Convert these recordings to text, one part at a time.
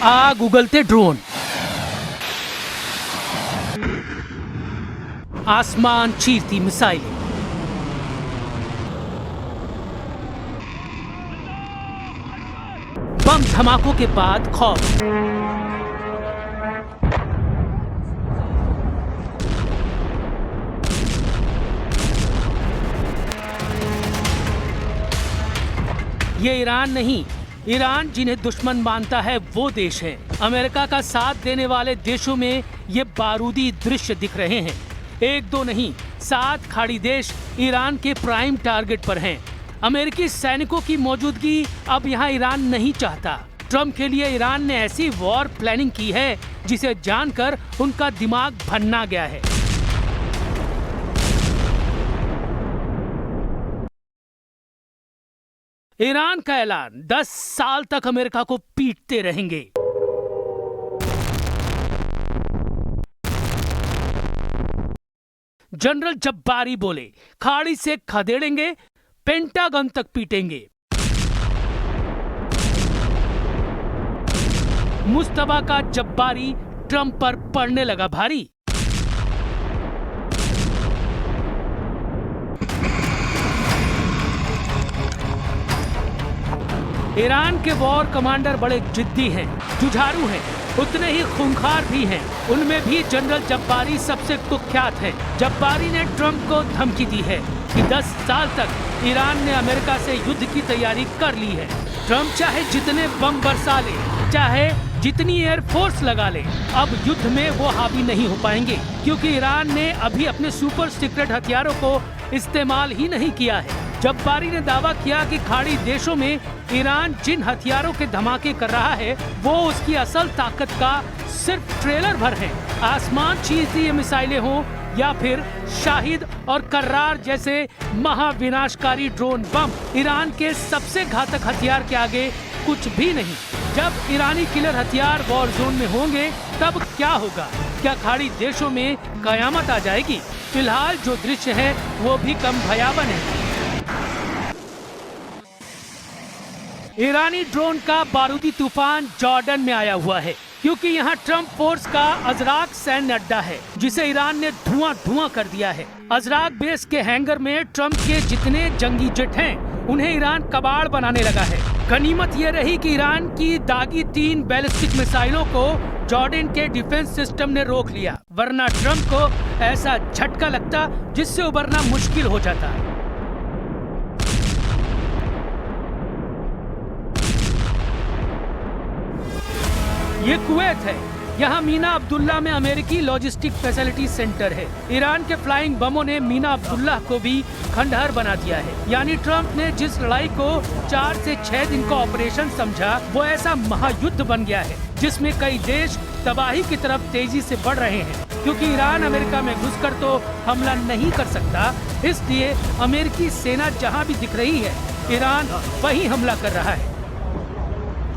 आग उगलते ड्रोन, आसमान चीरती मिसाइलें, बम धमाकों के बाद खौफ। ये ईरान नहीं, ईरान जिन्हें दुश्मन मानता है वो देश है। अमेरिका का साथ देने वाले देशों में ये बारूदी दृश्य दिख रहे हैं। एक दो नहीं, 7 खाड़ी देश ईरान के प्राइम टारगेट पर हैं। अमेरिकी सैनिकों की मौजूदगी अब यहाँ ईरान नहीं चाहता। ट्रंप के लिए ईरान ने ऐसी वॉर प्लानिंग की है जिसे जानकर उनका दिमाग भन्ना गया है। ईरान का ऐलान, 10 साल तक अमेरिका को पीटते रहेंगे। जनरल जब्बारी बोले, खाड़ी से खदेड़ेंगे, पेंटागन तक पीटेंगे। मुस्तफा का जब्बारी ट्रंप पर पड़ने लगा भारी। ईरान के वॉर कमांडर बड़े जिद्दी हैं, जुझारू हैं, उतने ही खूंखार भी हैं। उनमें भी जनरल जब्बारी सबसे कुख्यात हैं। जब्बारी ने ट्रंप को धमकी दी है कि 10 साल तक ईरान ने अमेरिका से युद्ध की तैयारी कर ली है। ट्रंप चाहे जितने बम बरसा ले, चाहे जितनी एयरफोर्स लगा ले, अब युद्ध में वो हावी नहीं हो पाएंगे, क्योंकि ईरान ने अभी अपने सुपर सीक्रेट हथियारों को इस्तेमाल ही नहीं किया है। जब्बारी ने दावा किया कि खाड़ी देशों में ईरान जिन हथियारों के धमाके कर रहा है वो उसकी असल ताकत का सिर्फ ट्रेलर भर है। आसमान चीरती ये मिसाइलें हों या फिर शाहिद और कर्रार जैसे महाविनाशकारी ड्रोन बम, ईरान के सबसे घातक हथियार के आगे कुछ भी नहीं। जब ईरानी किलर हथियार वॉर जोन में होंगे तब क्या होगा? क्या खाड़ी देशों में कयामत आ जाएगी? फिलहाल जो दृश्य है वो भी कम भयावह है। ईरानी ड्रोन का बारूदी तूफान जॉर्डन में आया हुआ है, क्योंकि यहाँ ट्रंप फोर्स का अजराक सैन्य अड्डा है जिसे ईरान ने धुआं कर दिया है। अजराक बेस के हैंगर में ट्रंप के जितने जंगी जेट हैं उन्हें ईरान कबाड़ बनाने लगा है। गनीमत ये रही कि ईरान की दागी 3 बैलिस्टिक मिसाइलों को जॉर्डन के डिफेंस सिस्टम ने रोक लिया, वरना ट्रंप को ऐसा झटका लगता जिससे उबरना मुश्किल हो जाता। ये कुवैत है। यहाँ मीना अब्दुल्ला में अमेरिकी लॉजिस्टिक फैसिलिटी सेंटर है। ईरान के फ्लाइंग बमों ने मीना अब्दुल्ला को भी खंडहर बना दिया है। यानी ट्रंप ने जिस लड़ाई को 4 से 6 दिन का ऑपरेशन समझा वो ऐसा महायुद्ध बन गया है जिसमें कई देश तबाही की तरफ तेजी से बढ़ रहे हैं। क्योंकि ईरान अमेरिका में घुसकर तो हमला नहीं कर सकता, इसलिए अमेरिकी सेना जहाँ भी दिख रही है ईरान वही हमला कर रहा है।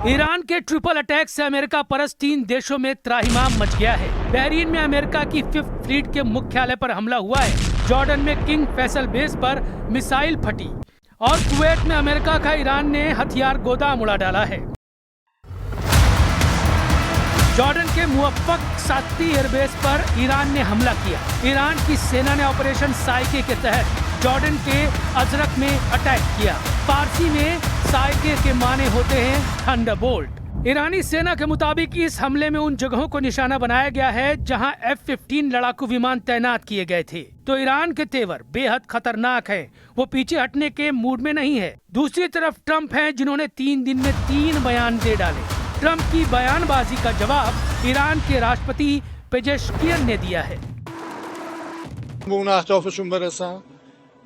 ईरान के ट्रिपल अटैक से अमेरिका परस्त 3 देशों में त्राहिमाम मच गया है। बहरीन में अमेरिका की 5th फ्लीट के मुख्यालय पर हमला हुआ है। जॉर्डन में किंग फैसल बेस पर मिसाइल फटी और कुवैत में अमेरिका का ईरान ने हथियार गोदाम उड़ा डाला है। जॉर्डन के मुवफ्फक साती एयरबेस पर ईरान ने हमला किया। ईरान की सेना ने ऑपरेशन साइके के तहत जॉर्डन के अजरक में अटैक किया। फारसी में साइके के माने होते हैं थंडरबोल्ट। ईरानी सेना के मुताबिक इस हमले में उन जगहों को निशाना बनाया गया है जहां F-15 लड़ाकू विमान तैनात किए गए थे। तो ईरान के तेवर बेहद खतरनाक है, वो पीछे हटने के मूड में नहीं है। दूसरी तरफ ट्रंप हैं जिन्होंने 3 दिन में 3 बयान दे डाले। ट्रंप की बयानबाजी का जवाब ईरान के राष्ट्रपति पेजेश्कियन ने दिया है।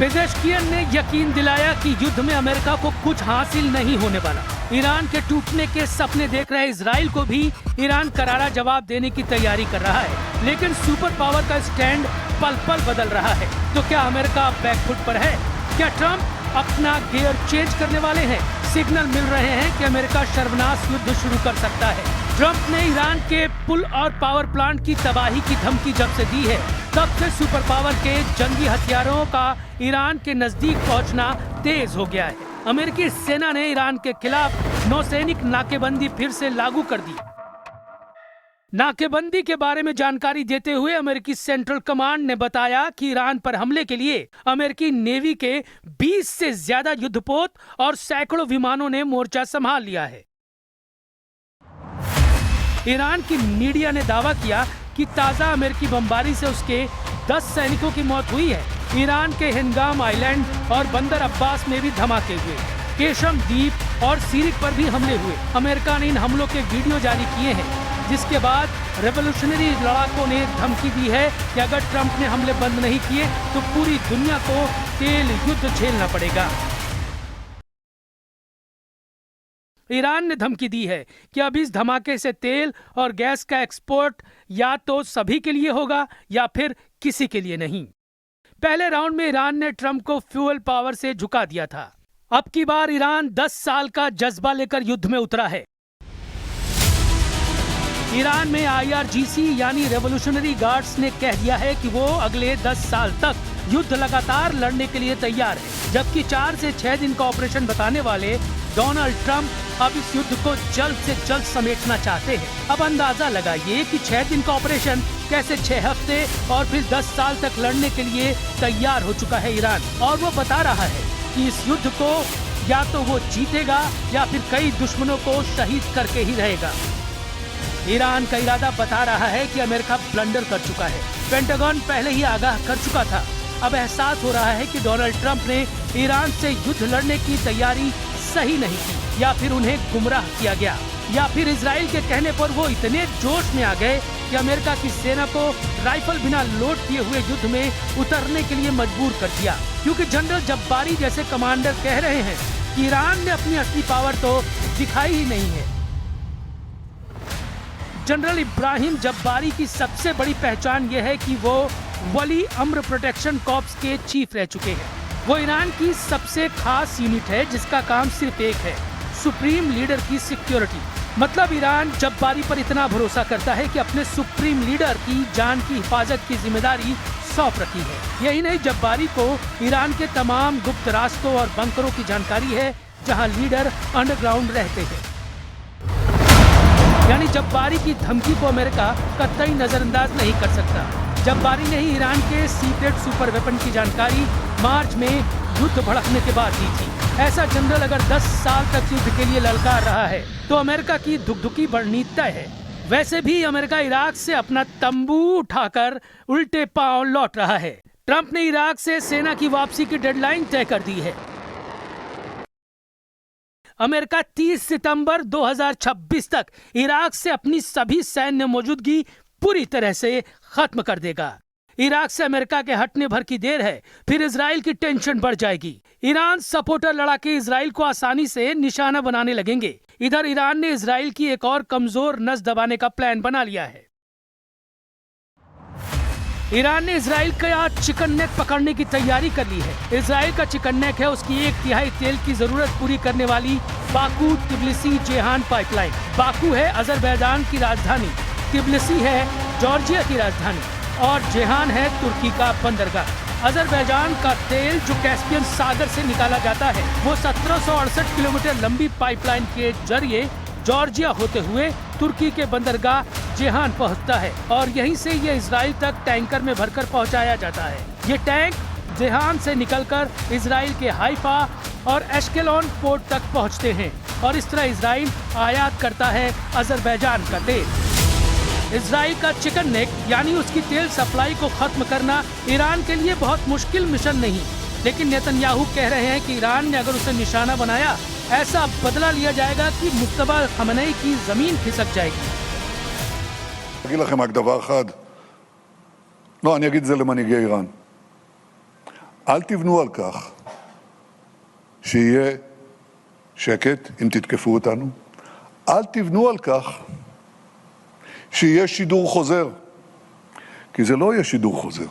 पेजेश्कियन ने यकीन दिलाया कि युद्ध में अमेरिका को कुछ हासिल नहीं होने वाला। ईरान के टूटने के सपने देख रहे इजराइल को भी ईरान करारा जवाब देने की तैयारी कर रहा है। लेकिन सुपर पावर का स्टैंड पल पल बदल रहा है। तो क्या अमेरिका बैकफुट पर है? क्या ट्रंप अपना गियर चेंज करने वाले हैं। सिग्नल मिल रहे हैं कि अमेरिका शर्मनाक युद्ध शुरू कर सकता है। ट्रंप ने ईरान के पुल और पावर प्लांट की तबाही की धमकी जब से दी है, तब से सुपर पावर के जंगी हथियारों का ईरान के नजदीक पहुंचना तेज हो गया है। अमेरिकी सेना ने ईरान के खिलाफ नौसैनिक नाकेबंदी फिर से लागू कर दी। नाकेबंदी के बारे में जानकारी देते हुए अमेरिकी सेंट्रल कमांड ने बताया कि ईरान पर हमले के लिए अमेरिकी नेवी के 20 से ज्यादा युद्धपोत और सैकड़ों विमानों ने मोर्चा संभाल लिया है। ईरान की मीडिया ने दावा किया कि ताजा अमेरिकी बमबारी से उसके 10 सैनिकों की मौत हुई है। ईरान के हिंगाम आइलैंड और बंदर अब्बास में भी धमाके हुए। केशम द्वीप और सीरिक पर भी हमले हुए। अमेरिका ने इन हमलों के वीडियो जारी किए हैं, जिसके बाद रेवोल्यूशनरी लड़ाकों ने धमकी दी है कि अगर ट्रंप ने हमले बंद नहीं किए तो पूरी दुनिया को तेल युद्ध झेलना पड़ेगा। ईरान ने धमकी दी है कि अब इस धमाके से तेल और गैस का एक्सपोर्ट या तो सभी के लिए होगा या फिर किसी के लिए नहीं। पहले राउंड में ईरान ने ट्रंप को फ्यूल पावर से झुका दिया था। अब की बार ईरान 10 साल का जज्बा लेकर युद्ध में उतरा है। ईरान में IRGC यानी रेवोल्यूशनरी गार्ड्स ने कह दिया है कि वो अगले 10 साल तक युद्ध लगातार लड़ने के लिए तैयार है, जबकि 4 से 6 दिन का ऑपरेशन बताने वाले डोनाल्ड ट्रंप अब इस युद्ध को जल्द से जल्द समेटना चाहते हैं। अब अंदाजा लगाइए कि 6 दिन का ऑपरेशन कैसे 6 हफ्ते और फिर 10 साल तक लड़ने के लिए तैयार हो चुका है ईरान। और वो बता रहा है कि इस युद्ध को या तो वो जीतेगा या फिर कई दुश्मनों को शहीद करके ही रहेगा। ईरान का इरादा बता रहा है कि अमेरिका ब्लंडर कर चुका है। पेंटागन पहले ही आगाह कर चुका था। अब एहसास हो रहा है कि डोनाल्ड ट्रंप ने ईरान से युद्ध लड़ने की तैयारी सही नहीं की, या फिर उन्हें गुमराह किया गया, या फिर इजराइल के कहने पर वो इतने जोश में आ गए कि अमेरिका की सेना को राइफल बिना लोड किए हुए युद्ध में उतरने के लिए मजबूर कर दिया। क्योंकि जनरल जब्बारी जैसे कमांडर कह रहे हैं कि ईरान ने अपनी असली पावर तो दिखाई ही नहीं है। जनरल इब्राहिम जब्बारी की सबसे बड़ी पहचान यह है कि वो वली अम्र प्रोटेक्शन कॉर्प्स के चीफ रह चुके हैं। वो ईरान की सबसे खास यूनिट है जिसका काम सिर्फ एक है, सुप्रीम लीडर की सिक्योरिटी। मतलब ईरान जब्बारी पर इतना भरोसा करता है कि अपने सुप्रीम लीडर की जान की हिफाजत की जिम्मेदारी सौंप रखी है। यही नहीं, जब्बारी को ईरान के तमाम गुप्त रास्तों और बंकरों की जानकारी है जहां लीडर अंडरग्राउंड रहते हैं। यानी जब्बारी की धमकी को अमेरिका कतई नजरअंदाज नहीं कर सकता। जब्बारी ने ही ईरान के सीक्रेट सुपर वेपन की जानकारी मार्च में युद्ध भड़कने के बाद दी थी। ऐसा जनरल अगर 10 साल तक युद्ध के लिए ललकार रहा है तो अमेरिका की धुकधुकी बढ़नी तय है। वैसे भी अमेरिका इराक से अपना तंबू उठाकर उल्टे पांव लौट रहा है। ट्रंप ने इराक से सेना की वापसी की डेडलाइन तय कर दी है। अमेरिका 30 सितंबर 2026 तक इराक से अपनी सभी सैन्य मौजूदगी पूरी तरह से खत्म कर देगा। इराक से अमेरिका के हटने भर की देर है, फिर इजराइल की टेंशन बढ़ जाएगी। ईरान सपोर्टर लड़ाके इजराइल को आसानी से निशाना बनाने लगेंगे। इधर ईरान ने इजराइल की एक और कमजोर नस दबाने का प्लान बना लिया है। ईरान ने इजराइल का चिकन नेक पकड़ने की तैयारी कर ली है। इजराइल का चिकन नेक है उसकी 1/3 तेल की जरूरत पूरी करने वाली Baku Tbilisi Jehan pipeline. Baku है अजरबैजान की राजधानी, तिब्लिसी है जॉर्जिया की राजधानी और जेहान है तुर्की का बंदरगाह। अजरबैजान का तेल जो कैस्पियन सागर से निकाला जाता है वो 1768 किलोमीटर लंबी पाइपलाइन के जरिए जॉर्जिया होते हुए तुर्की के बंदरगाह जेहान पहुंचता है और यहीं से ये इजराइल तक टैंकर में भरकर पहुंचाया जाता है। ये टैंक जेहान से निकलकर इजराइल के हाइफा और एश्केलोन पोर्ट तक पहुंचते हैं और इस तरह इजराइल आयात करता है अजरबैजान का तेल। इजराइल का चिकन नेक यानी उसकी तेल सप्लाई को खत्म करना ईरान के लिए बहुत मुश्किल मिशन नहीं, लेकिन नेतन्याहू कह रहे हैं कि ईरान ने अगर उसे निशाना बनाया ऐसा बदला लिया जाएगा कि मुस्तफा खमेनी की जमीन खिसक जाएगी। אגיד לכם רק דבר אחד, לא, אני אגיד את זה למנהיגי איראן. אל תבנו על כך שיהיה שקט אם תתקפו אותנו. אל תבנו על כך שיהיה שידור חוזר, כי זה לא יהיה שידור חוזר.